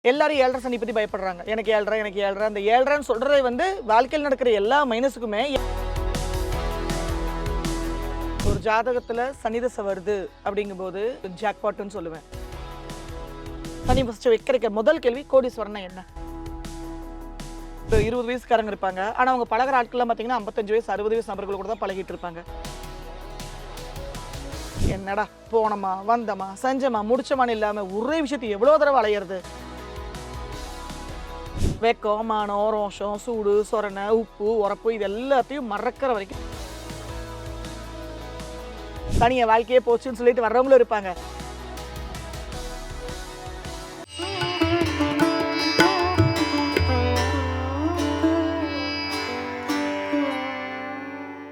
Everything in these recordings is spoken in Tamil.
எல்லாரும் 7.5 சனி பத்தி பயப்படுறாங்க. எனக்கு 7.5 எனக்கு 7.5 அந்த 7.5ன்னு சொல்றதே வந்து வாழ்க்கையில் நடக்கிற எல்லா மைனஸுக்குமே ஒரு ஜாதகத்துல சனி தசை வருது அப்படிங்கும்போது ஜாக்பாட்னு சொல்லுவேன். சனி ஃபர்ஸ்ட் வைக்கிற முதல் கேள்வி கோடீஸ்வரனா என்ன? இப்போ 20 வயசுக்காரங்க இருப்பாங்க. ஆனா அவங்க பழகிற ஆட்கள்லாம் பார்த்தீங்கன்னா 55 வயசு 60 வயசு நபர்கள் கூட தான் பழகிட்டு இருப்பாங்க. என்னடா போனமா வந்தமா செஞ்சமா முடிச்சமான்னு இல்லாம ஒரே விஷயத்தை எவ்வளவு தடவை அலையிறது? வெக்கம் மானம் ரோஷம் சூடு சொரணை உப்பு உரப்பு இது எல்லாத்தையும் மறக்கிற வரைக்கும் தனிய வாழ்க்கையே போச்சுன்னு சொல்லிட்டு வர்றவங்களும் இருப்பாங்க.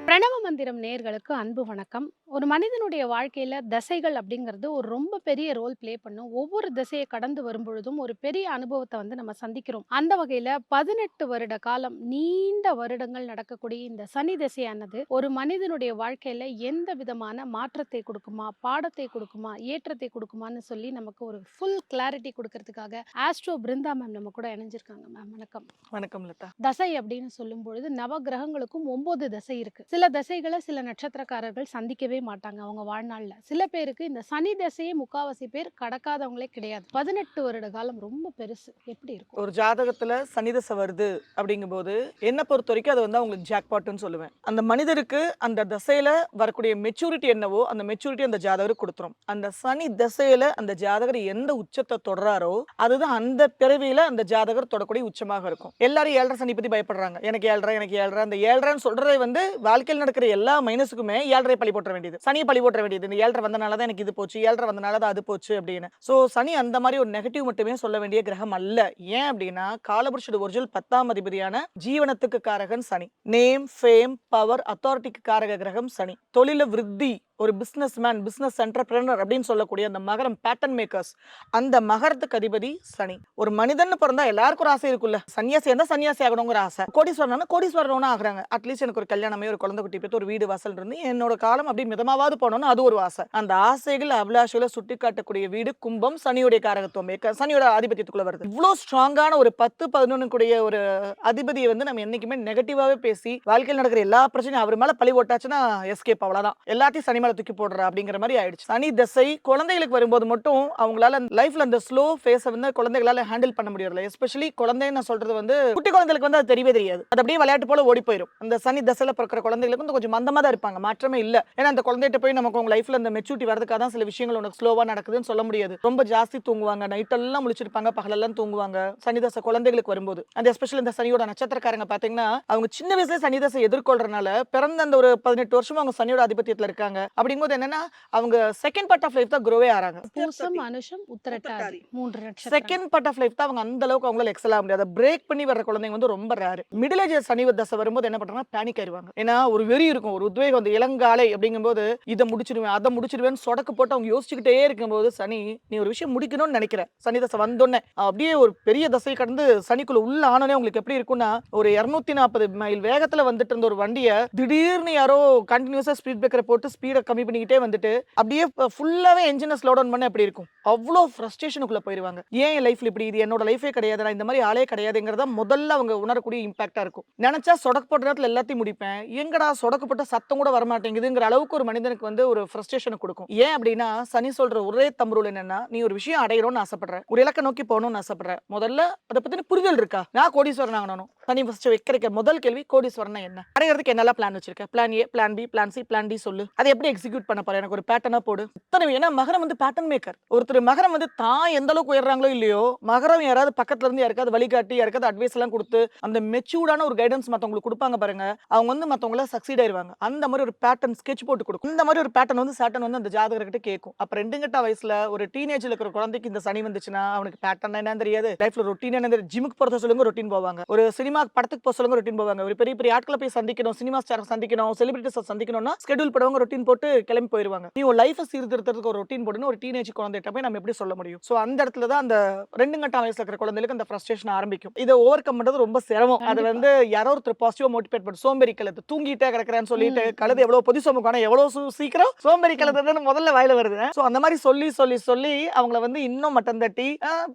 பிரணவ மந்திரம் நேயர்களுக்கு அன்பு வணக்கம். ஒரு மனிதனுடைய வாழ்க்கையில தசைகள் அப்படிங்கிறது ஒரு ரொம்ப பெரிய ரோல் ப்ளே பண்ணும். ஒவ்வொரு திசையை கடந்து வரும்பொழுதும் ஒரு பெரிய அனுபவத்தை வந்து நம்ம சந்திக்கிறோம். அந்த வகையில 18 வருட காலம் நீண்ட வருடங்கள் நடக்கக்கூடிய இந்த சனி திசையானது ஒரு மனிதனுடைய வாழ்க்கையில எந்த விதமான மாற்றத்தை கொடுக்குமா, பாடத்தை கொடுக்குமா, ஏற்றத்தை கொடுக்குமான்னு சொல்லி நமக்கு ஒரு ஃபுல் கிளாரிட்டி கொடுக்கறதுக்காக ஆஸ்ட்ரோ பிருந்தா மேம் நம்ம கூட இணைஞ்சிருக்காங்க. மேம் வணக்கம். வணக்கம் லதா. தசை அப்படின்னு சொல்லும் பொழுது நவ கிரகங்களுக்கும் 9 தசை இருக்கு. சில தசைகளை சில நட்சத்திரக்காரர்கள் சந்திக்கவே மாட்டாங்க அவங்க வாழ்நாள்ல. சில பேருக்கு இந்த சனி தசையே முக்காவாசி பேர் கடக்காதவங்களே கிடையாது. 18 வருட காலம் ரொம்ப பெருசு. எப்படி இருக்கும்? ஒரு ஜாதகத்துல சனி தசை வருது அப்படிங்கும்போது என்ன பொறுத்த வரைக்கும் அது வந்து அவங்களுக்கு ஜாக்பாட்னு சொல்லுவேன். அந்த மனிதருக்கு அந்த தசையில வரக்கூடிய மெச்சூரிட்டி என்னவோ அந்த மெச்சூரிட்டி அந்த ஜாதகருக்கு கொடுத்துரும். அந்த சனி தசையில அந்த ஜாதகர் எந்த உச்சத்தை தொடராரோ அதுதான் அந்த பிறவியில அந்த ஜாதகர் தொடக்கூடிய உச்சமாக இருக்கும். எல்லாரும் 7.5 சனி பத்தி பயப்படுறாங்க. எனக்கு 7.5 எனக்கு 7.5 அந்த 7.5ன்னு சொல்றதே வந்து வாழ்க்கையில் நடக்கிற எல்லா மைனஸுக்குமே 7.5 பழி போட்ட வேண்டியது, சனியை பழி போட்ட வேண்டியது. இந்த 7.5 வந்தனால தான் எனக்கு இது போச்சு, 7.5 வந்தனால தான் அது போச்சு அப்படின்னு. ஸோ சனி அந்த மாதிரி ஒரு நெகட்டிவ் மட்டுமே சொல்ல வேண்டிய கிரகம் அல்ல. ஏன் அப்படின்னா காலபுருஷோட ஒரிஜினல் 10ஆம் அதிபதியான ஜீவனத்துக்கு காரகன் சனி. நேம் ஃபேம் பவர் அத்தாரிட்டிக்கு காரக கிரகம் சனி. தொழில விருத்தி ஒரு பிசினஸ் மேன் பிசினஸ் என்டர்பிரனர் அப்படின்னு சொல்லக்கூடிய அந்த மகரம் பேட்டர்ன் மேக்கர்ஸ் அந்த மகரத்துக்கு அதிபதி சனி. ஒரு மனிதன் பிறந்தா எல்லாருக்கும் ஒரு ஆசை இருக்குல்ல, சன்னியாசி இருந்தா சன்னியாசி ஆகணுங்கிற ஆசை, கோடீஸ்வரனா கோடீஸ்வரனா ஆகுறாங்க. அட்லீஸ்ட் எனக்கு ஒரு கல்யாணமே ஒரு குழந்தை குட்டி பெற்று ஒரு வீடு வாசல் இருந்து என்னோட காலம் அப்படி மிதமாவது போனோம்னு அது ஒரு ஆசை. அந்த ஆசைகள் அபிலாஷைகளை சுட்டி காட்டக்கூடிய வீடு கும்பம் சனியுடைய காரகத்துவம் சனியோட ஆதிபத்தியத்துக்குள்ள வருது. இவ்வளவு ஸ்ட்ராங்கான ஒரு 10-11 கூடிய ஒரு அதிபதியை வந்து நம்ம என்னைக்குமே நெகட்டிவாவே பேசி வாழ்க்கையில் நடக்கிற எல்லா பிரச்சனையும் அவர் மேல பழி போட்டாச்சுன்னா எஸ்கேப் அவ்வளவுதான், எல்லாத்தையும் சனி மேல தூக்கி போடுற அப்படிங்கிற மாதிரி ஆயிடுச்சு. சனி தசை குழந்தைகளுக்கு வரும்போது மட்டும் அவங்களால லைஃப்ல அந்த ஸ்லோ ஃபேஸை வந்து குழந்தைகளால ஹேண்டில் பண்ண முடியல. எஸ்பெஷலி குழந்தைன்னு நான் சொல்றது வந்து குட்டி குழந்தைகளுக்கு வந்து அது தெரியவே தெரியாது, அது அப்படியே விளையாட்டு போல ஓடி போயிடும். அந்த சனி தசையில பிறக்கிற குழந்தைகளுக்கு வந்து கொஞ்சம் மந்தமா தான் இருப்பாங்க, மாற்றமே இல்ல. ஏன்னா அந்த குழந்தைகிட்ட போய் நமக்கு உங்க லைஃப்ல அந்த மெச்சூரிட்டி வரதுக்காக தான் சில விஷயங்கள் உனக்கு ஸ்லோவா நடக்குதுன்னு சொல்ல முடியாது. ரொம்ப ஜாஸ்தி தூங்குவாங்க, நைட் எல்லாம் முழிச்சிருப்பாங்க, பகலெல்லாம் தூங்குவாங்க. சனி தசை குழந்தைகளுக்கு வரும்போது அந்த எஸ்பெஷலி இந்த சனியோட நட்சத்திரக்காரங்க பாத்தீங்கன்னா அவங்க சின்ன வயசுல சனி தசை எதிர்கொள்றதுனால பிறந்த அந்த ஒரு 18 வருஷமா அவங்க சனியோட ஆதிபத்தியத்துல இருக்காங்க. அப்படிங்கும்போது என்னன்னா அவங்க செகண்ட் பார்ட் ஆஃப் லைஃப் தான் க்ரோவே ஆறாங்க. பூசம் அனுஷம் உத்திரட்டாதி 3 நட்சத்திரம். செகண்ட் பார்ட் ஆஃப் லைஃப் தான் அவங்க அந்த அளவுக்கு அவங்களால எக்ஸல் ஆக முடியாது. பிரேக் பண்ணி வர குழந்தைங்க வந்து ரொம்ப ரேர். மிடில் ஏஜ் சனி தசை வரும்போது என்ன பண்றாங்கன்னா பேனிக் ஆயிருவாங்க. ஏன்னா ஒரு வெறி இருக்கும், ஒரு உத்வேகம், வந்து இளங்காலை அப்படிங்கும்போது இதை முடிச்சிருவேன் அதை முடிச்சிருவேன் சொடக்கு போட்டு அவங்க யோசிச்சுக்கிட்டே இருக்கும்போது சனி நீ ஒரு விஷயம் முடிக்கணும்னு நினைக்கிற சனி தசை வந்தோடனே அப்படியே ஒரு பெரிய தசை கடந்து சனிக்குள்ள உள்ள ஆனோனே உங்களுக்கு எப்படி இருக்கும்னா ஒரு 240 மைல் வேகத்துல வந்துட்டு இருந்த ஒரு வண்டியை திடீர்னு யாரோ கண்டினியூஸா ஸ்பீட் பிரேக்கரை போட்டு ஸ்பீடை கம்மி பண்ணிக்கிட்டே வந்துட்டு அப்படியே ஃபுல்லாவே என்ஜினை ஸ்லோ டவுன் பண்ண எப்படி இருக்கும், அவ்வளோ ஃப்ரஸ்ட்ரேஷனுக்குள்ள போயிருவாங்க. ஏன் லைஃப்ல இப்படி, இது என்னோட லைஃபே கிடையாது, நான் இந்த மாதிரி ஆளே கிடையாதுங்கிறத முதல்ல அவங்க உணரக்கூடிய இம்பாக்டா இருக்கும். நினைச்சா சொடக்கு போட்ட நேரத்துல எல்லாத்தையும் முடிப்பேன், எங்கடா சொடக்கு போட்ட சத்தம் கூட வரமாட்டேங்குதுங்கிற அளவுக்கு ஒரு மனிதனுக்கு வந்து ஒரு ஃப்ரஸ்ட்ரேஷனை கொடுக்கும். ஏன் அப்படின்னா சனி சொல்ற ஒரே தம்புருள் என்னன்னா நீ ஒரு விஷயம் அடையணும்னு ஆசைப்படுற, ஒரு இலக்கை நோக்கி போகணும்னு ஆசைப்படுற, முதல்ல அதை பத்தின புரிதல் இருக்கா? நான் கோடீஸ்வரன் ஆகணும். சனி ஃபர்ஸ்ட் வைக்கிற முதல் கேள்வி கோடீஸ்வரன் என்ன? அடையிறதுக்கு என்னெல்லாம் பிளான் வச்சிருக்க? Plan A, plan B, plan C, plan D சொல்லு. அதை எப்படி எக்ஸிக்யூட் பண்ண போற? எனக்கு ஒரு பேட்டர்னா போடு. இத்தனை ஏன்னா மகரம் வந்து பேட்டர்ன் மேக்கர். ஒருத்தர் மகரம் வந்து தான் எந்த அளவுக்கு உயர்றாங்களோ இல்லையோ மகரம் யாராவது பக்கத்துல இருந்து யாருக்காவது வழிகாட்டி யாருக்காவது அட்வைஸ் எல்லாம் கொடுத்து அந்த மெச்சூர்டான ஒரு கைடன்ஸ் மத்தவங்களுக்கு கொடுப்பாங்க பாருங்க, அவங்க வந்து மத்தவங்கள சக்சீட் ஆயிருவாங்க. அந்த மாதிரி ஒரு பேட்டர்ன் ஸ்கெட்ச் போட்டு கொடுக்கும். இந்த மாதிரி ஒரு பேட்டர்ன் வந்து சாட்டன் வந்து அந்த ஜாதகர்கிட்ட கேட்கும். அப்ப 2 கட்ட வயசுல ஒரு டீனேஜ்ல இருக்கிற குழந்தைக்கு இந்த சனி வந்துச்சுன்னா அவனுக்கு பேட்டர்ன் என்னன்னு தெரியாது, லைஃப்ல ரொட்டீன் என்ன தெரியாது. ஜிம்முக்கு போறத சொல்லுங்க ரொட்டீன் போவாங்க, ஒரு சினிமா படத்துக்கு போக சொல்லுங்க ரொட்டீன் போவாங்க, ஒரு பெரிய பெரிய ஆட்களை போய் சந்திக்கணும், சினிமா ஸ்டார் சந்திக்கணும், செலிபிரிட்டிஸ் சந்திக்கணும்னா ஸ்கெட்யூல் போடுவாங்க, ரொட்டீன் போட்டு கிளம்பி போயிருவாங்க. நீ ஒரு லைஃப் சீர்திருத்தத்துக்கு ஒரு ரொட்டீன் போடுன்னு ஒரு டீனேஜ் குழந்தைகிட்ட போய் நம்ம எப்படி சொல்ல முடியும்? சோ அந்த இடத்துல தான் அந்த 2 கட்ட வயசுல இருக்கிற குழந்தைகளுக்கு அந்த ஃப்ரஸ்ட்ரேஷன் ஆரம்பிக்கும். இதை ஓவர் கம் பண்றது ரொம்ப சிரமம். அது வந்து யாரோ ஒருத்தர் பாசிட்டிவா மோட்டிவேட் பண்ணி சோம்பேறி கழுது தூங்கிட்டே கிடக்குறேன்னு சொல்லிட்டு கழுது எவ்வளவு பொதி சோமுக்கான எவ்வளவு சீக்கிரம் சோம்பேறி கலந்ததுன்னு முதல்ல வாயில வருது. சோ அந்த மாதிரி சொல்லி சொல்லி சொல்லி அவங்கள வந்து இன்னும் மட்டம் தட்டி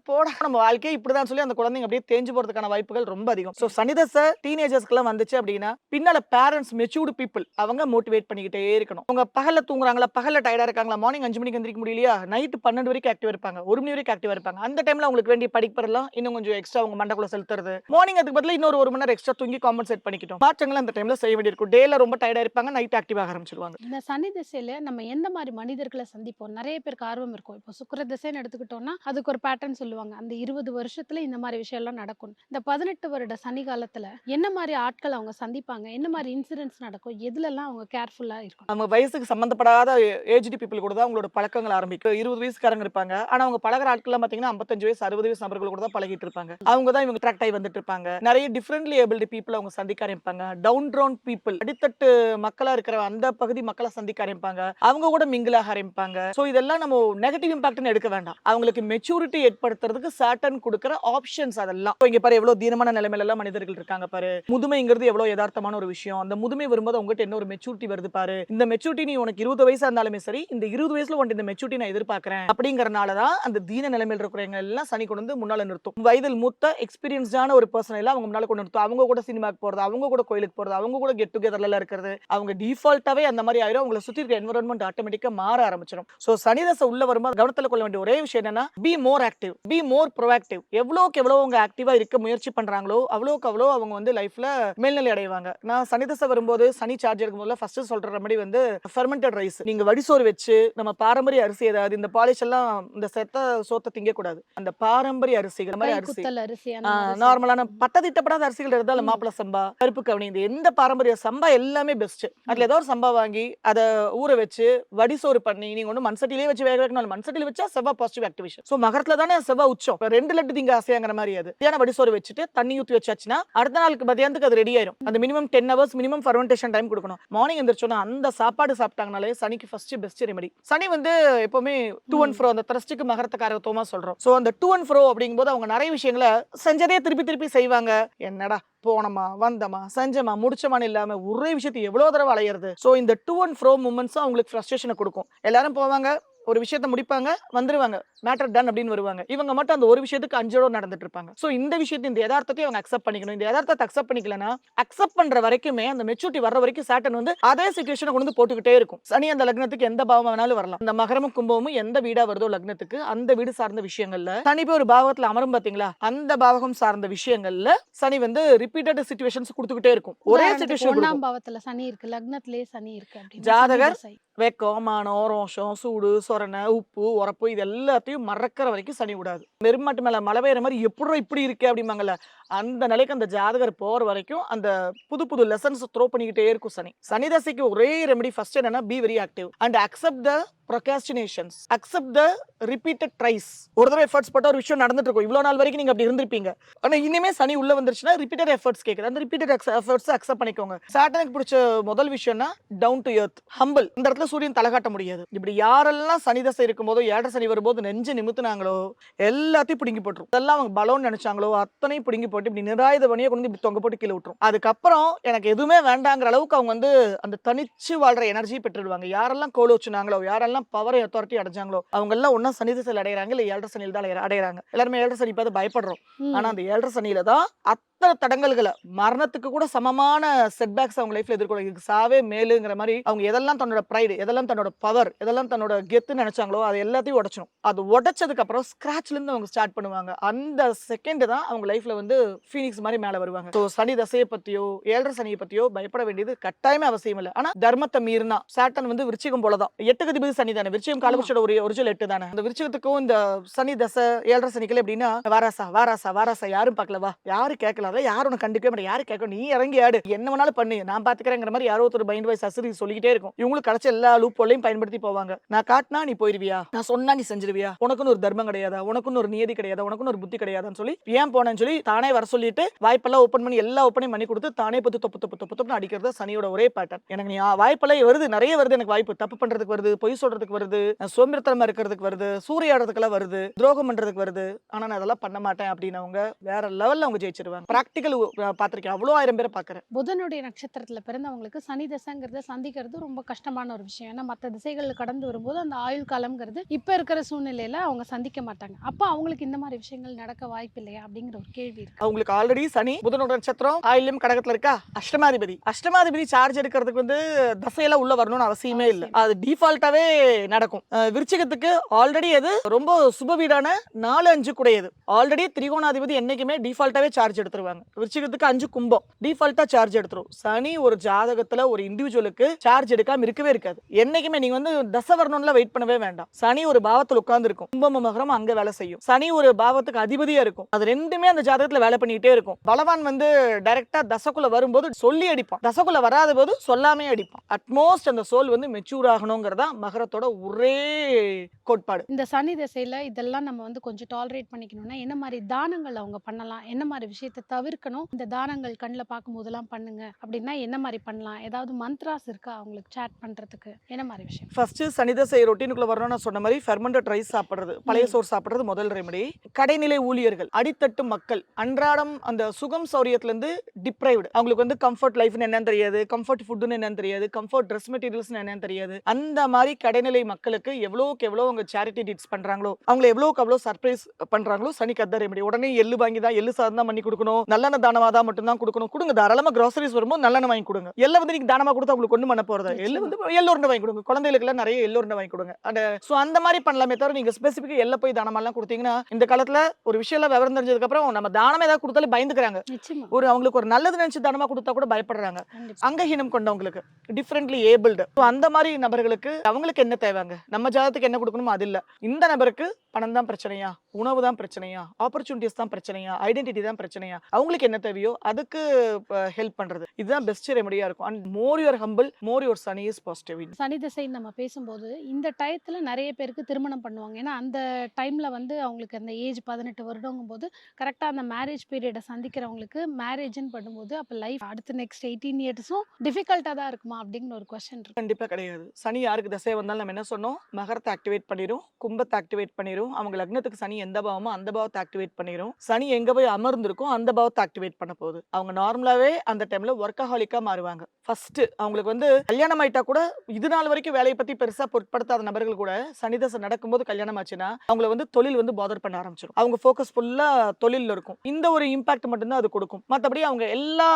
போடா நம்ம வாழ்க்கையே இப்படிதான் சொல்லி அந்த குழந்தைங்க அப்படியே தேஞ்சு போறதுக்கான வாய்ப்புகள் ரொம்ப அதிகம். சோ சனிதசை டீனேஜர்ஸ்க்குலாம் வந்துச்சு அப்படின்னா பின்னால பேரண்ட்ஸ் மெச்சூர்டு பீப்புள் அவங்க மோட்டிவேட் பண்ணிக்கிட்டே இருக்கணும். அவங்க பகல்ல தூங்குறாங்களா, பகல்ல டயர்டா இருக்காங்களா, மார்னிங் 5 மணிக்கு எந்திரிக்க முடியலையா, நைட் 12 வரைக்கும் ஆக்டிவா இருப்பாங்க, 1 மணி வரைக்கும் ஆக்டிவா இருப்பாங்க. அந்த டைம்ல அவங்களுக்கு வேண்டிய படிப்பெல்லாம் இன்னும் கொஞ்சம் எக்ஸ்ட்ரா அவங்க மண்டக்குள்ள செலுத்துறது, மார்னிங் அதுக்கு பதிலா இன்னொரு 1 மணி நேரம் எக்ஸ்ட்ரா தூங்கி காம்பன்சேட் பண்ணிக்கிட்டோம். மாற்றங்கள் அந்த டைம்ல செய்ய வேண்டியிருக்கும். டேல ரொம்ப டயர்டா இருப்பாங்க, நைட் ஆக்டிவா ஆரம்பிச்சிருவாங்க. இந்த சனி திசையில நம்ம எந்த மாதிரி மனிதர்களை சந்திப்போம்? நிறைய பேருக்கு ஆர்வம் இருக்கும். இப்போ சுக்கிர திசைன்னு எடுத்துக்கிட்டோம்னா அதுக்கு ஒரு பேட்டர்ன் சொல்லுவாங்க. அந்த 20 வருஷத்துல இந்த மாதிரி விஷயம் எல்லாம் நடக்கும். இந்த 18 வருட சனி காலத்துல என்ன மாதிரி ஆட்கள் அவங்க சந்திப்பாங்க? என்ன மாதிரி இன்சிடென்ட்ஸ் நடக்கும்? எதுலலாம் அவங்க கேர்ஃபுல்லா இருக்கணும்? நம்ம வயசுக்கு சம்பந்தப்படாத ஏஜ்டு பீப்புள் கூட தான் அவங்களோட பழக்கங்கள் ஆரம்பிக்கும். 20 வயசுக்காரங்க இருப்பாங்க. ஆனா அவங்க பழகுற ஆட்கள்லாம் பாத்தீங்கன்னா 55 வயசு 60 வயசு நபர்கள் கூட தான் பழகிட்டு இருப்பாங்க. அவங்க தான் இவங்க அட்ராக்ட் ஆகி வந்துட்டு இருப்பாங்க. நிறைய டிஃபரெண்ட்லி ஏபிள்டு பீப்புள் அவங்க சந்திக்க ஆரம்பிப்பாங்க. டவுன் டவுன் பீப்புள் அடித்தட்டு மக்களா இருக்கிற அந்த பகுதி மக்களை சந்திக்க ஆரம்பிப்பாங்க. அவங்க கூட மிங்கிள் ஆக ஆரம்பிப்பாங்க. சோ இதெல்லாம் நம்ம நெகட்டிவ் இம்பாக்ட்னு எடுக்க வேண்டாம். அவங்களுக்கு மெச்சூரிட்டி ஏற்படுத்துறதுக்கு சர்டன் கொடுக்கிற ஆப்ஷன்ஸ் அதெல்லாம். இங்க பாரு எவ்வளவு தீனமான நிலைமையில எல்லாம் மனிதர்கள் இருக்காங்க பாரு. முதுமைங்கிறது எவ்வளவு யதார்த்தமான ஒரு விஷயம். அந்த முதுமை வரும்போது அவங்ககிட்ட என்ன ஒரு மெச்சூரிட்டி வருது பாரு. இந்த மெச்சூரிட்டி நீ உனக்கு 20 வயசா இருந்தாலுமே சரி, இந்த 20 வயசுல உனக்கு இந்த மெச்சூரிட்டி நான் எதிர்பார்க்கிறேன் அப்படிங்கறனால தான் அந்த தீன நிலைமையில இருக்கிறவங்க எல்லாம் சனி கொண்டு வந்து முன்னால நிறுத்தும். வயதில் மூத்த எக்ஸ்பீரியன்ஸ்டான ஒரு பர்சன் எல்லாம் அவங்க முன்னால கொண்டு நிறுத்தும். அவங்க கூட சினிமாக்கு போறது, அவங்க கூட கோயிலுக்கு போறது, அவங்க கூட கெட் டுகெதர்ல இருக்கிறது, அவங்க டிஃபால்ட்டாவே அந்த மாதிரி ஆயிரும். அவங்களை சுத்தி இருக்க என்விரான்மெண்ட் ஆட்டோமேட்டிக்கா மாற ஆரம்பிச்சிடும். சோ சனி தசை உள்ள வரும்போது கவனத்துல கொள்ள வேண்டிய ஒரே விஷயம் என்னன்னா, be more active, be more proactive. எவ்வளவுக்கு எவ்வளவு அவங்க ஆக்டிவா இருக்க முயற்சி பண்றாங்களோ அவ்வளவுக்கு அவ்வளவு அவங்க வந்து லைஃப்ல மேல்நிலை அடைவாங்க. நான் சனி தசை வரும்போது சனி சார்ஜ் எடுக்கும்போது ஃபர்ஸ்ட் சொல்ற ரெமெடி வந்து ஃபெர்மெண்டட் ரைஸ். நீங்க வடிசோறு வச்சு நம்ம பாரம்பரிய அரிசி ஏதாவது இந்த பாலிஷ் எல்லாம் இந்த செத்த சோத்தை திங்க கூடாது. அந்த பாரம்பரிய அரிசிகள் மாதிரி அரிசி குத்தல் அரிசி அந்த மாதிரி நார்மலான பட்டதிட்டப்படாத அரிசிகள் இருந்தாலும் மாப்பிள சம்பா, கருப்பு கவுனி, இந்த எந்த பாரம்பரிய சம்பா எல்லாமே பெஸ்ட். அதுல ஏதோ ஒரு சம்பா வாங்கி அதை ஊற வச்சு வடிசோறு பண்ணி நீங்க ஒண்ணு மண்சட்டிலே வச்சு வேக வைக்கணும். மண்சட்டில வச்சா செவ்வா பாசிட்டிவ் ஆக்டிவேஷன். சோ மகரத்துல தானே செவ்வா உச்சம். 2 லட்டு திங்க ஆசையாங்கிற மாதிரி அது. ஏன்னா வடிசோறு வச்சுட்டு தண்ணி ஊத்தி வச்சாச்சுன்னா அடுத்த நாளுக்கு மதியானத்துக்கு அது ரெடி ஆயிரும். அந்த minimum 10 hours minimum fermentation time கொடுக்கணும். மார்னிங் எந்திரிச்சோன்னா அந்த சாப்பாடு சாப்பிட்டாங்கனாலே சனிக்கு ஃபர்ஸ்ட் பெஸ்ட் ரெமெடி. சனி வந்து எப்பவுமே டூ அண்ட் ஃப்ரோ, அந்த த்ரஸ்டுக்கு மகரத்துக்காரத்துவமா சொல்றோம். சோ அந்த டூ அண்ட் ஃப்ரோ அப்படிங்கும்போது அவங்க நிறைய விஷயங்களை செஞ்சதே திருப்பி திருப்பி செய்வாங்க. என்னடா போனமா வந்தமா செஞ்சமா முடிச்சமான்னு இல்லாம ஒரே விஷயத்தை எவ்வளவு தடவை அலையிறது. சோ இந்த டூ அண்ட் ஃப்ரோ மூமெண்ட்ஸ் அவங்களுக்கு ஃப்ரஸ்ட்ரேஷனை கொடுக்கும். எல்லாரும் போவாங்க, ஒரு விஷயத்தை முடிப்பாங்க, வந்துருவாங்க, மேட்டர் டன் அப்படின்னு வருவாங்க. இவங்க மட்டும் அந்த ஒரு விஷயத்துக்கு 5 தடவை நடந்துட்டு இருப்பாங்க. சோ இந்த விஷயத்தை, இந்த யதார்த்தத்தை அவங்க அக்செப்ட் பண்ணிக்கணும். இந்த யதார்த்தத்தை அக்செப்ட் பண்ணிக்கலனா அக்செப்ட் பண்ற வரைக்குமே அந்த மெச்சூரிட்டி வர்ற வரைக்கும் சாட்டன் வந்து அதே சிச்சுவேஷனை கொண்டு வந்து போட்டுக்கிட்டே இருக்கும். சனி அந்த லக்னத்துக்கு எந்த பாவம் வேணாலும் வரலாம். இந்த மகரமும் கும்பமும் எந்த வீடா வருதோ லக்னத்துக்கு அந்த வீடு சார்ந்த விஷயங்கள்ல சனி போய் ஒரு பாவத்துல அமரும் பாத்தீங்களா, அந்த பாவகம் சார்ந்த விஷயங்கள்ல சனி வந்து ரிப்பீட்டட் சிச்சுவேஷன்ஸ் கொடுத்துக்கிட்டே இருக்கும். ஒரே சிச்சுவேஷன். 1ஆம் பாவத்துல சனி இருக்கு, லக்னத்திலே சனி இருக்கு அப்படின்னா ஜாதகர் சனி திசை. வெக்கம், மானம், ரோஷம், சூடு, சொரணை, உப்பு, உரப்பு இது எல்லாத்தையும் மறக்கிற வரைக்கும் சனி விடாது. வெறுமாட்டு மேல மழை பெய்யற மாதிரி எப்படி இப்படி இருக்கு அப்படிம்பாங்கல்ல, அந்த நிலைக்கு அந்த ஜாதகர் போற வரைக்கும் அந்த புது புது லெசன்ஸ் த்ரோ பண்ணிக்கிட்டே இருக்கும் சனி. சனி தசைக்கு ஒரே ரெமெடி ஃபர்ஸ்ட் என்னன்னா, be very active and accept the procrastinations, accept the repeated tries. ஒரு தடவை எஃபர்ட்ஸ் போட்ட ஒரு விஷயம் நடந்துட்டு இருக்கும். இவ்வளவு நாள் வரைக்கும் நீங்க அப்படி இருந்திருப்பீங்க. ஆனா இனிமே சனி உள்ள வந்துருச்சுன்னா ரிப்பீட்டட் எஃபர்ட்ஸ் கேக்குது. அந்த ரிப்பீட்டட் எஃபர்ட்ஸ் அக்செப்ட் பண்ணிக்கோங்க. சாட்டனுக்கு பிடிச்ச முதல் விஷயம்னா டவுன் டு எர்த், ஹம்பிள். இந்த இடத்துல சூரியன் தலகாட்ட முடியாது. இப்படி யாரெல்லாம் சனி தசை இருக்கும்போதோ ஏழரை சனி வரும்போது நெஞ்சு நிமித்துனாங்களோ எல்லாத்தையும் பிடுங்கி போட்டுரும். இதெல்லாம் அவங்க பலோன்னு நினைச்சாங்களோ அத்தனையும் பிடுங்கி போட்டு இப்படி நிராயுத பணியை கொண்டு இப்படி தொங்க போட்டு கீழே விட்டுரும். அதுக்கப்புறம் எனக்கு எதுவுமே வேண்டாங்கிற அளவுக்கு அவங்க வந்து அந்த தனிச்சு வாழ்ற எனர்ஜி பெற்றுடுவாங்க. யாரெல்லாம் கோலோச்சுனாங்களோ, யாரெல்லாம் பவர் அத்தாரிட்டி அடைஞ்சாங்களோ அவங்க எல்லாம் ஒன்னா சனி திசையில் அடைகிறாங்க, இல்ல ஏழரை சனியில் தான் அடைகிறாங்க. எல்லாருமே ஏழரை சனி பார்த்து பயப்படுறோம். ஆனா அந்த ஏழரை சனியில தான் அத்தனை தடங்கல்களை, மரணத்துக்கு கூட சமமான செட்பேக்ஸ் அவங்க லைஃப்ல எதிர்கொள்ள, சாவே மேலுங்கிற மாதிரி அவங்க எதெல்லாம் தன்னோட ப்ரைடு, எதெல்லாம் தன்னோட பவர், எதெல்லாம் தன்னோட கெத்து நினைச்சாங்களோ அது எல்லாத்தையும் உடைச்சிடும். அது உடைச்சதுக்கு அப்புறம் ஸ்கிராச்ல இருந்து அவங்க ஸ்டார்ட் பண்ணுவாங்க. அந்த செகண்ட் தான் அவங்க லைஃப்ல வந்து ஃபீனிக்ஸ் மாதிரி மேல வருவாங்க. ஸோ சனி தசையை பத்தியோ ஏழரை சனியை பத்தியோ பயப்பட வேண்டியது கட்டாயமே அவசியம் இல்லை. ஆனா தர்மத்தை மீறினா சாட்டன் வந்து விருச்சிகம் போலதான். 8 அதிபதி சனி தானே, விருச்சிகம் காலபுருஷோட ஒரு ஒரிஜினல் 8 தானே. அந்த விருச்சிகத்துக்கும் இந்த சனி தசை ஏழரை சனிக்கல எப்படின்னா, வாராசா வாராசா வாராசா யாரும் பார்க்கலவா, யாரு கேட்கல, யாரும் உனக்கு கண்டுக்கவே மாட்டேன், யாரு கேட்க, நீ இறங்கி ஆடு, என்ன வேணாலும் பண்ணு, நான் பாத்துக்கிறேங்கிற மாதிரி யாரோ ஒரு மைண்ட் வைஸ் அசரி சொல்லிக்கிட்டே இருக்கும். இவங்களுக்கு கிடைச்ச எல்லா லூப் ஹோலையும் பயன்படுத்தி போவாங்க. நான் காட்டினா நீ போயிருவியா, நான் சொன்னா நீ செஞ்சிருவியா, உனக்குன்னு ஒரு தர்மம் கிடையாதா, உனக்குன்னு ஒரு நியதி கிடையாதா, உனக்குன்னு ஒரு புத்தி கிடையாதான்னு சொல்லி ஏன் போனேன்னு சொல்லி தானே வர சொல்லிட்டு வாய்ப்பெல்லாம் ஓப்பன் பண்ணி எல்லா ஓப்பனையும் பண்ணி கொடுத்து தானே பத்து தொப்பு தொப்பு தொப்பு தொப்புன்னு அடிக்கிறது சனியோட ஒரே பேட்டர்ன். எனக்கு நீ வாய்ப்பெல்லாம் வருது, நிறைய வருது, எனக்கு வாய்ப்பு தப்பு பண்றதுக்கு வருது, பொய் சொல்றதுக்கு வருது, சோம்பேறித்தனமா இருக்கிறதுக்கு வருது, சூறையாடுறதுக்கெல்லாம் வருது, துரோகம் பண்றதுக்கு வருது. ஆனா நான் அதெல்லாம் பண்ண மாட்டேன் அப்படின்னு அவங்க வேற லெவல்ல அவங்க ஜெயிச்சிருவாங்க. பிராக்டிக்கல் பார்த்திருக்கேன். அவ்வளோ 1000 பேரை பார்க்குறேன். புதனுடைய நட்சத்திரத்துல பிறந்தவங்களுக்கு சனி தசைங்கிறத சந்திக்கிறது ரொம்ப கஷ்டமான ஒரு விஷயம். ஏன்னா மற்ற திசைகள் கடந்து வரும்போது அந்த ஆயுள் காலம்ங்கிறது இப்ப இருக்கிற சூழ்நிலையில அவங்க சந்திக்க மாட்டாங்க. அப்ப அவங்களுக்கு இந்த மாதிரி விஷயங்கள் நடக்க வாய்ப்பு இல்லையா அப்படிங்கிற ஒரு கேள்வி இருக்கு. அவங்களுக்கு ஆல்ரெடி சனி புதனோட நட்சத்திரம் ஆயில்யம் கடகத்துல இருக்கா, அஷ்டமாதிபதி சார்ஜ் எடுக்கிறதுக்கு வந்து தசையெல்லாம் உள்ள வரணும்னு அவசியமே இல்ல. அது டிஃபால்ட்டாவே நடக்கும். விருச்சிகத்துக்கு ஆல்ரெடி அது ரொம்ப சுப வீடான 4-5 கூடையது. ஆல்ரெடி திரிகோணாதிபதி என்னைக்குமே டிஃபால்ட்டாவே சார்ஜ் எடுத்துருவாங்க. விருச்சிகத்துக்கு 5 கும்பம் டிஃபால்ட்டா சார்ஜ் எடுத்துரும். சனி ஒரு ஜாதகத்துல ஒரு இண்டிவிஜுவலுக்கு சார்ஜ் எடுக்காம இருக்கவே இருக்காது. என்னைக்குமே நீங்க வந்து தசை வரணும்ல வெயிட் பண்ணவே வேண்டாம். சனி ஒரு பாவத்துல உட்கார்ந்து இருக்கும், கும்பம் மகரம் அங்க வேலை செய்யும். சனி ஒரு பாவத்துக்கு அதிபதியா இருக்கும். அது ரெண்டுமே அந்த ஜாதகத்துல வேலை பண்ணிட்டே இருக்கும். பலவான் வந்து டைரக்டா தசைக்குள்ள வரும்போது சொல்லி அடிப்பான், தசைக்குள்ள வராத போது சொல்லாமே அடிப்பான். அட்மோஸ்ட் அந்த சோல் வந்து மெச்சூர் ஆகணுங்கிறதா மகரத்தோட ஒரே கோட்பாடு. இந்த சனி திசையில இதெல்லாம் நம்ம வந்து கொஞ்சம் டாலரேட் பண்ணிக்கணும்னா என்ன மாதிரி தானங்கள் அவங்க பண்ணலாம், என்ன மாதிரி விஷயத்தை தவிர்க்கணும், இந்த தானங்கள் கண்ணில் பார்க்கும் போதெல்லாம் பண்ணுங்க அப்படின்னா என்ன மாதிரி பண்ணலாம், ஏதாவது மந்த்ராஸ் இருக்கா அவங்களுக்கு சேட் பண்றதுக்கு, என்ன மாதிரி விஷயம்? ஃபர்ஸ்ட் சனி தசை ரொட்டீனுக்குள்ள வரணும்னு நான் சொன்ன மாதிரி ஃபெர்மெண்டட் ரைஸ் சாப்பிடுறது, பழைய சோறு சாப்பிடுறது முதல் ரெமெடி. கடைநிலை ஊழியர்கள், அடித்தட்டு மக்கள் அன்றாடம் அந்த சுகம் சௌரியத்துல இருந்து டிப்ரைவ்டு, அவங்களுக்கு வந்து கம்ஃபர்ட் லைஃப்னு என்னன்னு தெரியாது, கம்ஃபர்ட் ஃபுட்னு என்னன்னு தெரியாது, கம்ஃபர்ட் ட்ரெஸ் மெட்டீரியல்ஸ் என்னன்னு தெரியாது. அந்த மாதிரி கடைநிலை மக்களுக்கு எவ்வளோக்கு எவ்வளோ அவங்க சேரிட்டி டிட்ஸ் பண்றாங்களோ, அவங்களை எவ்வளோக்கு அவ்வளோ சர்ப்ரைஸ் பண்றாங்களோ சனிக்கு அதான் ரெமெடி. உடனே எள்ளு வாங்கி தான், எள்ளு சாதம் தான் பண்ணி கொடுக்கணும், நல்லெண்ணெய் தானமா தான் மட்டும் தான் கொடுக்கணும். கொடுங்க, தாராளமா கிராசரிஸ் வரும்போது நல்லெண்ணெய் வாங்கி கொடுங்க. எள்ள வந்து நீங்க தானமா கொடுத்தா உங்களுக்கு ஒண்ணு பண்ண போறது. எள்ளு வந்து எள்ளூர்னு வாங்கி கொடுங்க, குழந்தைகளுக்கு எல்லாம் நிறைய எள்ளூர்னு வாங்கி கொடுங்க. அந்த மாதிரி பண்ணலாமே தவிர நீங்க ஸ்பெசிபிக்கா எள்ள போய் தானமெல்லாம் கொடுத்தீங்கன்னா இந்த காலத்துல ஒரு விஷயம் எல்லாம் விவரம் தெரிஞ்சதுக்கு அப்புறம் நம்ம தானமே ஏதாவது கொடுத்தாலும் பயந்துக்கிறாங்க. ஒரு அவங்களுக்கு ஒரு நல்லது நினைச்சு தானமா கொடுத்தா கூட பயப்படுறாங்க. அங்கஹீனம் கொண்டவங்களுக்கு, டிஃபரெண்ட்லி ஏபிள்டு, அந்த மாதிரி நபர்களுக்கு அவங்களுக்கு என்ன தேவைங்க, நம்ம ஜாதகத்துக்கு என்ன கொடுக்கணுமோ அது இல்ல. இந்த நபருக்கு பணம் தான் பிரச்சனையா, உணவு தான் பிரச்சனையா, ஆப்பர்ச்சுனிட்டிஸ் தான் பிரச்சனையா, ஐடென்டிட்டி தான் பிரச்சனையா, அவங்களுக்கு என்ன தேவையோ அதுக்கு ஹெல்ப் பண்றது, இதுதான் பெஸ்ட் ரெமெடியா இருக்கும். And more your humble, more your Shani is positive. Shani திசை நம்ம பேசும்போது இந்த டயத்துல நிறைய பேருக்கு திருமணம் பண்ணுவாங்க. ஏன்னா அந்த டைம்ல வந்து அவங்களுக்கு அந்த ஏஜ் 18 வருடங்கும் போது கரெக்டா அந்த மேரேஜ் பீரியடை சந்திக்கிறவங்களுக்கு மேரேஜ்னு பண்ணும்போது அப்ப லைஃப் அடுத்த நெக்ஸ்ட் 18 இயர்ஸும் டிஃபிகல்ட்டா தான் இருக்குமா அப்படிங்கிற ஒரு கொஸ்டின் இருக்கு. கண்டிப்பா கிடையாது. சனி யாருக்கு தசை வந்தாலும் நம்ம என்ன சொன்னோம், மகரத்தை ஆக்டிவேட் பண்ணிரும், கும்பத்தை ஆக்டிவேட் பண்ணிரும். அவங்க லக்னத்துக்கு சனி எந்த பாவமோ அந்த பாவத்தை ஆக்டிவேட் பண்ணிரும். சனி எங்க போய் அமர்ந்திருக்கும் அந்த பாவத்தை ஆக்டிவேட் பண்ண போகுது. அவங்க நார்மலாவே அந்த டைம்ல ஒர்க்கஹாலிக்கா மாறுவாங்க. ஃபர்ஸ்ட் அவங்களுக்கு வந்து கல்யாணம் ஆயிட்டா கூட இது நாள் வரைக்கும் வேலையை பத்தி பெருசா பொருட்படுத்தாத நபர்கள் கூட சனி தசை நடக்கும்போது கல்யாணம் ஆச்சுன்னா அவங்கள வந்து தொழில் வந்து பாதர் பண்ண ஆரம்பிச்சிடும். அவங்க ஃபோக்கஸ் ஃபுல்லா தொழில்ல இருக்கும். இந்த ஒரு இம்பாக்ட் மட்டும்தான் அது கொடுக்கும். மற்றபடி அவங்க எல்லா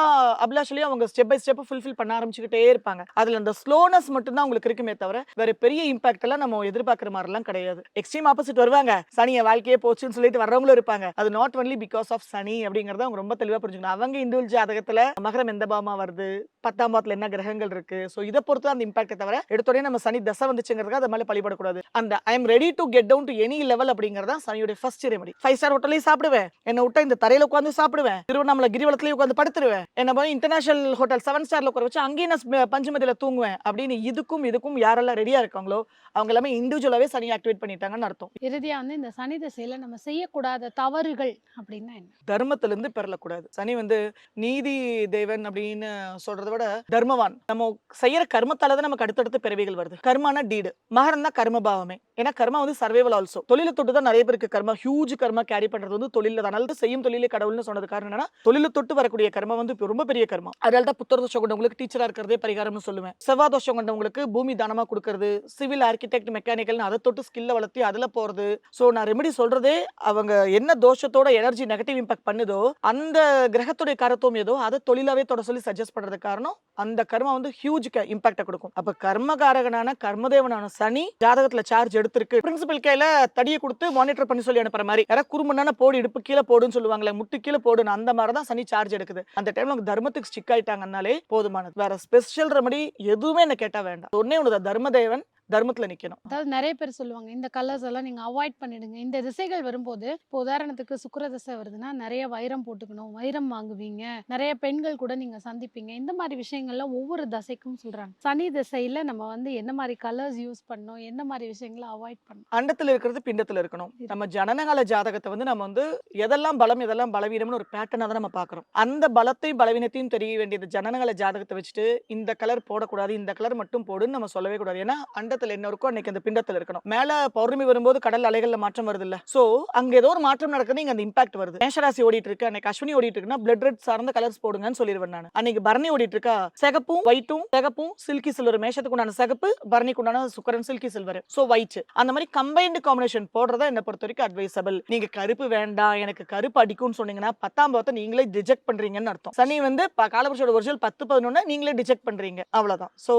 அபிலாஷலையும் அவங்க ஸ்டெப் பை ஸ்டெப் ஃபுல்ஃபில் பண்ண ஆரம்பிச்சுக்கிட்டே இருப்பாங்க. அதுல அந்த ஸ்லோனஸ் மட்டும் தான் உங்களுக்கு இருக்குமே தவிர வேற பெரிய இம்பாக்ட் எல்லாம் நம்ம எதிர்பார்க்கிற மாதிரி எல்லாம் கிடையாது. எக்ஸ்ட்ரீம் ஆப்போசிட் வருவாங்க, சனிய வாழ்க்கையே போச்சுன்னு சொல்லிட்டு வர்றவங்களும் இருப்பாங்க. அது நாட் ஒன்லி பிகாஸ் ஆஃப் சனி அப்படிங்கறத அவங்க ரொம்ப தெளிவா புரிஞ்சுக்கணும். அவங்க இண்டிவிஜுவல் ஜாதகத்துல மகரம் எந்த பாவமா வருது, 10ஆம் பாவத்துல என்ன கிரகங்கள் இருக்கு, சோ இதை பொறுத்து அந்த இம்பாக்ட் தவிர எடுத்தோடனே நம்ம சனி தசை வந்துச்சுங்கிறதுக்கு அது மேல பழிபடக்கூடாது. அந்த I am ready to get down to any level அப்படிங்கறதா சனியோட ஃபர்ஸ்ட் ரெமெடி. 5 ஸ்டார் ஹோட்டலையும் சாப்பிடுவேன், என்ன விட்டா இந்த தரையில உட்காந்து சாப்பிடுவேன், திருவண்ணாமலை கிரிவலத்திலேயே உட்காந்து படுத்துருவேன், என்ன போய் இன்டர்நேஷனல் ஹோட்டல் 7 ஸ்டார்ல உட்கார வச்சு அங்கேயும் நான் பஞ்சமதியில தூங்குவேன் அப்படின்னு இதுக்கும் யாரெல்லாம் ரெடியா இருக்காங்களோ அவங்க எல்லாமே இண்டிவிஜுவலாவே சனி ஆக்டிவேட் பண்ணிட்டாங்கன்னு அர்த்தம். இறுதியா வந்து இந்த சனி திசையில நம்ம செய்யக்கூடாத தவறுகள் அப்படின்னா என்ன? தர்மத்துல இருந்து பெறலக்கூடாது. சனி வந்து நீதி தேவன் அப்படின்னு சொல்றதை விட தர்மவான். நம்ம செய்யற கர்மத்தால தான் நமக்கு அடுத்தடுத்து பிறவிகள் வருது. கர்மான டீடு, மகரம் தான் கர்ம பாவமே. ஏன்னா கர்மா வந்து சர்வைவல் ஆல்சோ. தொழில தொட்டு தான் நிறைய பேருக்கு கர்மா, ஹியூஜ் கர்மா கேரி பண்றது வந்து தொழில தான். நல்லது செய்யும் தொழிலே கடவுள்னு சொன்னது காரணம் என்னன்னா தொழில தொட்டு வரக்கூடிய கர்மா வந்து ரொம்ப பெரிய கர்மா. அதனால தான் புத்திர தோஷம் கொண்டவங்களுக்கு டீச்சரா இருக்கிறதே பரிகாரம்னு சொல்லுவேன். செவ்வாய் தோஷம் கொண்டவங்களுக்கு பூமி தானமா கொடுக்கறது, சிவில் ஆர்கிடெக்ட் மெக்கானிக்கல் அதை தொட்டு ஸ்கில்ல வளர்த்தி அதுல போறது. சோ நான் ரெமெடி சொல்றதே அவங்க என்ன தோஷத்தோட எனர்ஜி நெகட்டிவ் இம்பாக்ட் பண்ணுதோ அந்த கிரகத்துடைய காரத்துவம் ஏதோ அதை தொழிலாவே தொட சொல்லி சஜஸ்ட் பண்றது காரணம் அந்த கர்மா வந்து ஹியூஜ் இம்பாக்ட கொடுக்கும். அப்ப கர்மகாரகனான கர்மதேவனான சனி ஜாதகத்துல சார்ஜ் எடுத்திருக்கு. பிரின்சிபல் கையில தடியை கொடுத்து மானிட்டர் பண்ணி சொல்லி அனுப்புற மாதிரி யாராவது குறும்புனான போடு, இடுப்பு கீழே போடுன்னு சொல்லுவாங்களே, முட்டு கீழே போடுன்னு, அந்த மாதிரிதான் சனி சார்ஜ் எடுக்குது. அந்த டைம்ல அவங்க தர்மத்துக்கு ஸ்டிக் ஆயிட்டாங்கன்னாலே போதுமானது. வேற ஸ்பெஷல் ரெமெடி எதுவுமே என்ன கேட்டா வேண்டாம். ஒன்னே ஒண்ணுதான், தர்மதேவன் தர்மத்துல நிக்கணும். அதாவது நிறைய பேர் சொல்லுவாங்க இந்த கலர்ஸ் எல்லாம் நீங்க அவாய்ட் பண்ணிடுங்க. இந்த திசைகள் வரும்போது இப்போ உதாரணத்துக்கு சுக்கிர திசை வருதுன்னா நிறைய வைரம் போட்டுக்கணும், வைரம் வாங்குவீங்க, நிறைய பெண்கள் கூட நீங்க சந்திப்பீங்க. இந்த மாதிரி விஷயங்கள்லாம் ஒவ்வொரு தசைக்கும் சொல்றாங்க. சனி திசையில நம்ம வந்து என்ன மாதிரி கலர்ஸ் யூஸ் பண்ணணும், என்ன மாதிரி விஷயங்களை அவாய்ட் பண்ணணும்? அண்டத்துல இருக்கிறது பிண்டத்துல இருக்கணும். நம்ம ஜனனகால ஜாதகத்தை வந்து நம்ம வந்து எதெல்லாம் பலம் எதெல்லாம் பலவீனம்னு ஒரு பேட்டர்னா தான் நம்ம பாக்குறோம். அந்த பலத்தையும் பலவீனத்தையும் தெரிய வேண்டியது ஜனனகால ஜாதகத்தை வச்சுட்டு இந்த கலர் போடக்கூடாது, இந்த கலர் மட்டும் போடுன்னு நம்ம சொல்லவே கூடாது. ஏன்னா பிண்டத்துல என்ன இருக்கோ அன்னைக்கு அந்த பிண்டத்துல இருக்கணும். மேல பௌர்ணமி வரும்போது கடல் அலைகள்ல மாற்றம் வருது இல்ல, சோ அங்க ஏதோ ஒரு மாற்றம் நடக்குது, இங்க அந்த இம்பாக்ட் வருது. மேஷராசி ஓடிட்டு இருக்கு, அன்னைக்கு அஸ்வினி ஓடிட்டு இருக்குன்னா பிளட் ரெட் சார்ந்த கலர்ஸ் போடுங்கன்னு சொல்லிடுவேன் நான். அன்னைக்கு பரணி ஓடிட்டு இருக்கா, சிகப்பும் ஒயிட்டும், சிகப்பும் சில்கி சில்வர், மேஷத்துக்கு உண்டான சிகப்பு, பரணிக்கு உண்டான சுக்கரன் சில்கி சில்வர், சோ ஒயிட், அந்த மாதிரி கம்பைன்டு காம்பினேஷன் போடுறதா என்ன பொறுத்த வரைக்கும் அட்வைசபிள். நீங்க கருப்பு வேண்டாம் எனக்கு கருப்பு அடிக்கும்னு சொன்னீங்கன்னா 10ஆம் பாவத்தை நீங்களே டிஜெக்ட் பண்றீங்கன்னு அர்த்தம். சனி வந்து காலபுருஷோட ஒரிஜினல் 10-11 நீங்களே டிஜெக்ட் பண்றீங்க, அவ்வளவுதான். சோ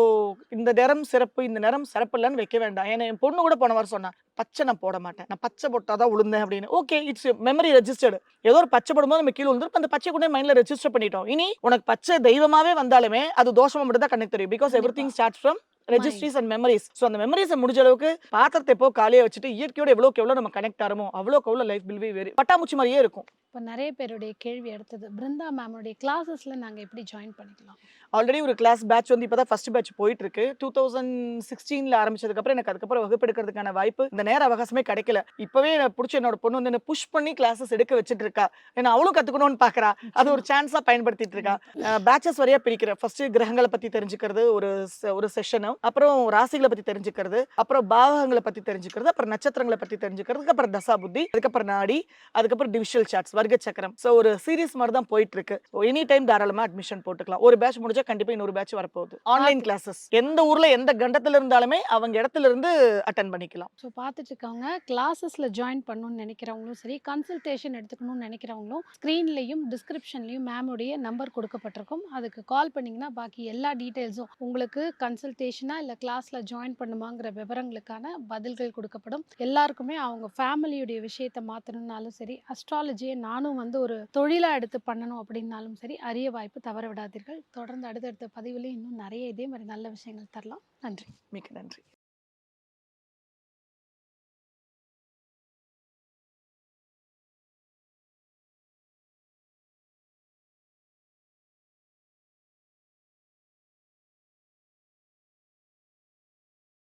இந்த நிறம் சிறப்பு, இந்த நிறம் சிறப்பு இல்லைன்னு வைக்க வேண்டாம். ஏன்னா என் பொண்ணு கூட போன வாரம் சொன்னா, பச்சை நான் போட மாட்டேன், நான் பச்சை போட்டாதான் உளுந்தேன் அப்படின்னு. Okay, it's memory registered. ஏதோ ஒரு பச்சை போடும்போது நம்ம கீழே விழுந்துரும், அந்த பச்சை கூட மைண்ட்ல ரெஜிஸ்டர் பண்ணிட்டோம். இனி உனக்கு பச்சை தெய்வமாவே வந்தாலுமே அது தோஷமா மட்டும் தான் கண்ணுக்கு தெரியும். Because every thing starts from registries and memories. So அந்த மெமரிஸை முடிஞ்ச அளவுக்கு பாத்திரத்தை எப்போ காலியா வச்சுட்டு இயற்கையோட எவ்வளோக்கு எவ்வளோ நம்ம கனெக்ட் ஆகிறோமோ அவ்வளோக்கு எவ்வளோ லைஃப் வில் பி வெரி பட்டாம்பூச்சி மாதிரியே இருக்கும். இப்போ நிறைய பேருடைய கேள்வி அடுத்தது, பிருந்தா மேமுடைய கிளாஸஸ்ல நாங்க எப்படி ஜாயின் பண்ணிக்கலாம்? ஆல்ரெடி ஒரு கிளாஸ் பேட்ச் வந்து இப்பதான் ஃபர்ஸ்ட் பேட்ச் போயிட்டு இருக்கு. 2016ல ஆரம்பிச்சதுக்கு அப்புறம் எனக்கு அதுக்கப்புறம் வகுப்பு எடுக்கிறதுக்கான வாய்ப்பு, இந்த நேர அவகாசமே கிடைக்கல. இப்பவே நான் பிடிச்ச என்னோட பொண்ணு வந்து என்ன புஷ் பண்ணி கிளாஸஸ் எடுக்க வச்சிட்டு இருக்கா. ஏன்னா அவளும் கத்துக்கணும்னு பாக்குறா, அது ஒரு சான்ஸா பயன்படுத்திட்டு இருக்கா. பேட்சஸ் வரையா பிரிக்கிறேன். ஃபர்ஸ்ட் கிரகங்களை பத்தி தெரிஞ்சுக்கிறது ஒரு செஷனும், அப்புறம் ராசிகளை பத்தி தெரிஞ்சுக்கிறது, அப்புறம் பாவகங்களை பத்தி தெரிஞ்சுக்கிறது, அப்புறம் நட்சத்திரங்களை பத்தி தெரிஞ்சுக்கிறது, அப்புறம் தசா புத்தி, அதுக்கப்புறம் நாடி, அதுக்கப்புறம் டிவிஷுவல் சார்ட்ஸ், வர்க்க சக்கரம். ஸோ ஒரு சீரிஸ் மாதிரி தான் போயிட்டு இருக்கு. எனி டைம் தாராளமா அட்மிஷன் போட்டுக்கலாம். ஒரு பேட்ச் முடிஞ்சா கண்டிப்பா இன்னொரு பேட்ச் வரப்போகுது. ஆன்லைன் கிளாஸஸ் எந்த ஊர்ல எந்த கண்டத்துல இருந்தாலுமே அவங்க இடத்துல இருந்து அட்டென்ட் பண்ணிக்கலாம். ஸோ பார்த்துட்டு இருக்கவங்க கிளாஸஸ்ல ஜாயின் பண்ணணும்னு நினைக்கிறவங்களும் சரி, கன்சல்டேஷன் எடுத்துக்கணும்னு நினைக்கிறவங்களும் ஸ்க்ரீன்லையும் டிஸ்கிரிப்ஷன்லையும் மேமுடைய நம்பர் கொடுக்கப்பட்டிருக்கும். அதுக்கு கால் பண்ணிங்கன்னா பாக்கி எல்லா டீட்டெயில்ஸும் உங்களுக்கு கன்சல்டேஷனா இல்லை கிளாஸில் ஜாயின் பண்ணுமாங்கிற விவரங்களுக்கான பதில்கள் கொடுக்கப்படும். எல்லாருக்குமே அவங்க ஃபேமிலியுடைய விஷயத்தை மாற்றணும்னாலும் சரி, அஸ்ட்ராலஜியை நானும் வந்து ஒரு தொழிலாக எடுத்து பண்ணணும் அப்படின்னாலும் சரி, அரிய வாய்ப்பு தவற விடாதீர்கள். தொடர்ந்து அடுத்தடுத்த பதிவுலையும் இன்னும் நிறைய இதே மாதிரி நல்ல விஷயங்கள் தரலாம். நன்றி. மிக்க நன்றி.